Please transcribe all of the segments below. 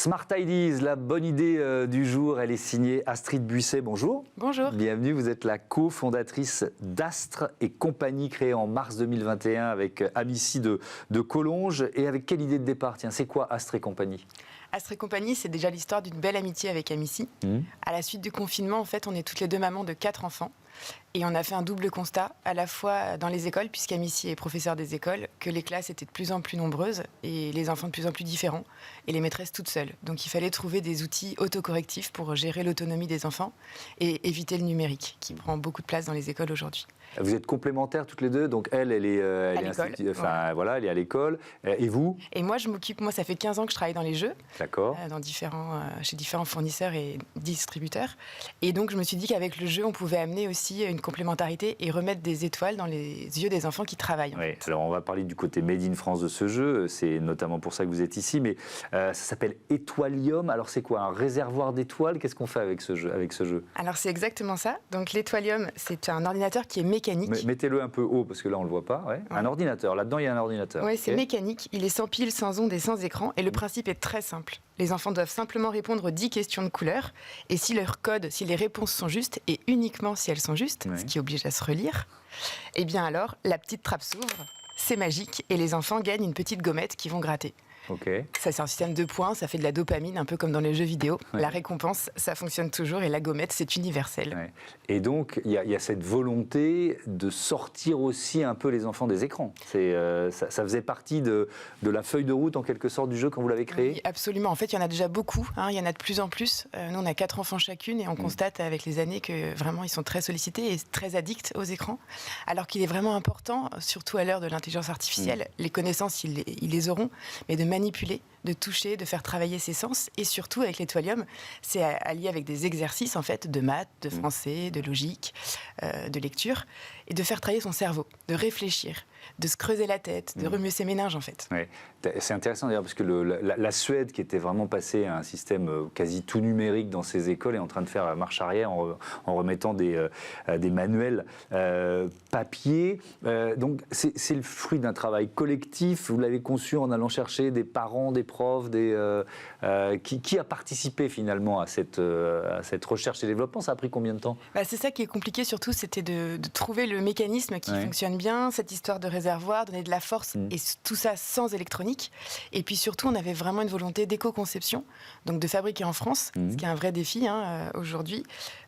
Smart Ideas, la bonne idée du jour, elle est signée Astrid Buisset. Bonjour. Bonjour. Bienvenue, vous êtes la cofondatrice d'Astre et compagnie créée en mars 2021 avec Amici de Collonges. Et avec quelle idée de départ? Tiens, c'est quoi Astre et compagnie? Astre et compagnie, c'est déjà l'histoire d'une belle amitié avec Amici. À la suite du confinement, en fait, on est toutes les deux mamans de 4 enfants. Et on a fait un double constat, à la fois dans les écoles, puisqu'Amici est professeur des écoles, que les classes étaient de plus en plus nombreuses et les enfants de plus en plus différents, et les maîtresses toutes seules. Donc il fallait trouver des outils autocorrectifs pour gérer l'autonomie des enfants et éviter le numérique, qui prend beaucoup de place dans les écoles aujourd'hui. Vous êtes complémentaires toutes les deux, donc elle est à l'école. Voilà, elle est à l'école. Et vous? Et moi, ça fait 15 ans que je travaille dans les jeux, D'accord. Chez différents fournisseurs et distributeurs. Et donc, je me suis dit qu'avec le jeu, on pouvait amener aussi une complémentarité et remettre des étoiles dans les yeux des enfants qui travaillent. Oui. Alors, on va parler du côté Made in France de ce jeu. C'est notamment pour ça que vous êtes ici. Mais ça s'appelle Étoilium. Alors, c'est quoi? Un réservoir d'étoiles? Qu'est-ce qu'on fait avec ce jeu? Alors, c'est exactement ça. Donc, l'Étoilium, c'est un ordinateur qui est mécanique. Mettez-le un peu haut, parce que là, on ne le voit pas. Ouais. Un ordinateur. Là-dedans, il y a un ordinateur. Oui, c'est mécanique. Il est sans pile, sans ondes et sans écran. Et le principe est très simple. Les enfants doivent simplement répondre aux 10 questions de couleur. Et si les réponses sont justes, et uniquement si elles sont justes, ce qui oblige à se relire, eh bien alors, la petite trappe s'ouvre, c'est magique, et les enfants gagnent une petite gommette qu'ils vont gratter. Okay. Ça, c'est un système de points, ça fait de la dopamine, un peu comme dans les jeux vidéo. Ouais. La récompense, ça fonctionne toujours, et la gommette, c'est universel. Ouais. Et donc, il y a cette volonté de sortir aussi un peu les enfants des écrans. Ça faisait partie de la feuille de route, en quelque sorte, du jeu quand vous l'avez créé? Oui, absolument. En fait, il y en a déjà beaucoup. Il y en a de plus en plus. Nous, on a 4 enfants chacune, et on constate avec les années que vraiment, ils sont très sollicités et très addicts aux écrans. Alors qu'il est vraiment important, surtout à l'heure de l'intelligence artificielle, les connaissances, ils les auront, mais de manipuler, de toucher, de faire travailler ses sens, et surtout avec l'Étoilium, c'est allié avec des exercices en fait de maths, de français, de logique, de lecture, et de faire travailler son cerveau, de réfléchir, de se creuser la tête, de remuer ses méninges en fait. Ouais. C'est intéressant d'ailleurs parce que la Suède, qui était vraiment passée à un système quasi tout numérique dans ses écoles, est en train de faire marche arrière en remettant des manuels papier. Donc c'est le fruit d'un travail collectif. Vous l'avez conçu en allant chercher des parents, des profs, qui a participé finalement à cette recherche et développement? Ça a pris combien de temps? C'est ça qui est compliqué surtout, c'était de trouver le mécanisme qui fonctionne bien, cette histoire de réservoir, donner de la force, et tout ça sans électronique. Et puis surtout, on avait vraiment une volonté d'éco-conception, donc de fabriquer en France, ce qui est un vrai défi aujourd'hui.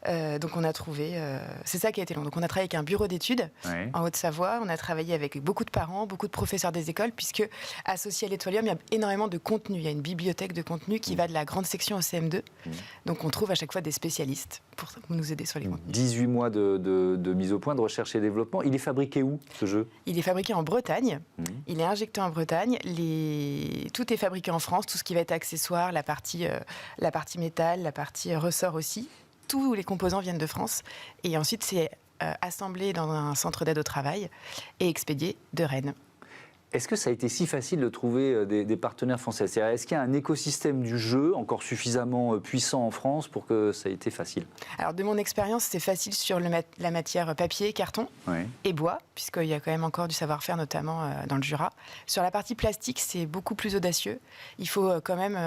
Donc on a trouvé, c'est ça qui a été long. Donc on a travaillé avec un bureau d'études en Haute-Savoie, on a travaillé avec beaucoup de parents, beaucoup de professeurs des écoles, puisque associé à l'Étoilium, il y a énormément de contenu. Il y a une bibliothèque de contenu qui va de la grande section au CM2. Donc on trouve à chaque fois des spécialistes pour nous aider sur les contenus. 18 mois de mise au point, de recherche et développement. Il est fabriqué où, ce jeu? Il est fabriqué en Bretagne. Il est injecté en Bretagne. Tout est fabriqué en France. Tout ce qui va être accessoire, la partie métal, la partie ressort aussi. Tous les composants viennent de France. Et ensuite, c'est assemblé dans un centre d'aide au travail et expédié de Rennes. Est-ce que ça a été si facile de trouver des partenaires français? Est-ce qu'il y a un écosystème du jeu encore suffisamment puissant en France pour que ça ait été facile? Alors, de mon expérience, c'est facile sur la matière papier, carton et bois, puisqu'il y a quand même encore du savoir-faire, notamment dans le Jura. Sur la partie plastique, c'est beaucoup plus audacieux. Il faut quand même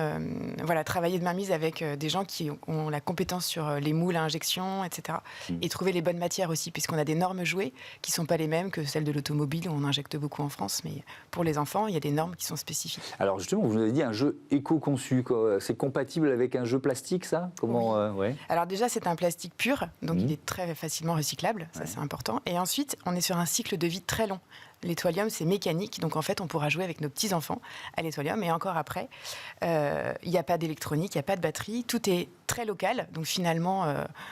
travailler de mainmise avec des gens qui ont la compétence sur les moules à injection, etc. Et trouver les bonnes matières aussi, puisqu'on a des normes jouets qui ne sont pas les mêmes que celles de l'automobile, où on injecte beaucoup en France, mais pour les enfants, il y a des normes qui sont spécifiques. Alors justement, vous nous avez dit un jeu éco-conçu. C'est compatible avec un jeu plastique, ça? Alors déjà, c'est un plastique pur, donc il est très facilement recyclable, ça c'est important. Et ensuite, on est sur un cycle de vie très long. L'Étoilium, c'est mécanique, donc en fait, on pourra jouer avec nos petits-enfants à l'Étoilium. Et encore après, il n'y a pas d'électronique, il n'y a pas de batterie, tout est très local. Donc finalement,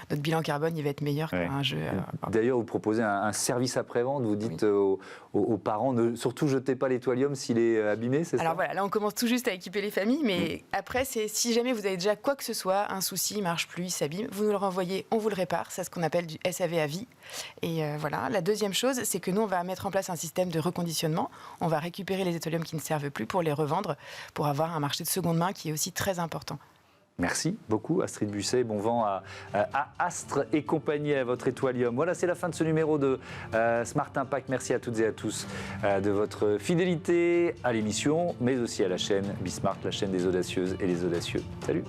notre bilan carbone, il va être meilleur qu'un jeu. D'ailleurs, vous proposez un service après-vente. Vous dites aux parents, ne surtout jetez pas l'Étoilium s'il est abîmé, c'est ça? Alors voilà, là, on commence tout juste à équiper les familles. Mais après, si jamais vous avez déjà quoi que ce soit, un souci, il ne marche plus, il s'abîme, vous nous le renvoyez, on vous le répare. C'est ce qu'on appelle du SAV à vie. Et voilà. La deuxième chose, c'est que nous, on va mettre en place un système de reconditionnement. On va récupérer les Étoiliums qui ne servent plus pour les revendre, pour avoir un marché de seconde main qui est aussi très important. Merci beaucoup Astrid Busset, bon vent à Astre et compagnie, à votre étoilium. Voilà, c'est la fin de ce numéro de Smart Impact. Merci à toutes et à tous de votre fidélité à l'émission, mais aussi à la chaîne Bismart, la chaîne des audacieuses et les audacieux. Salut.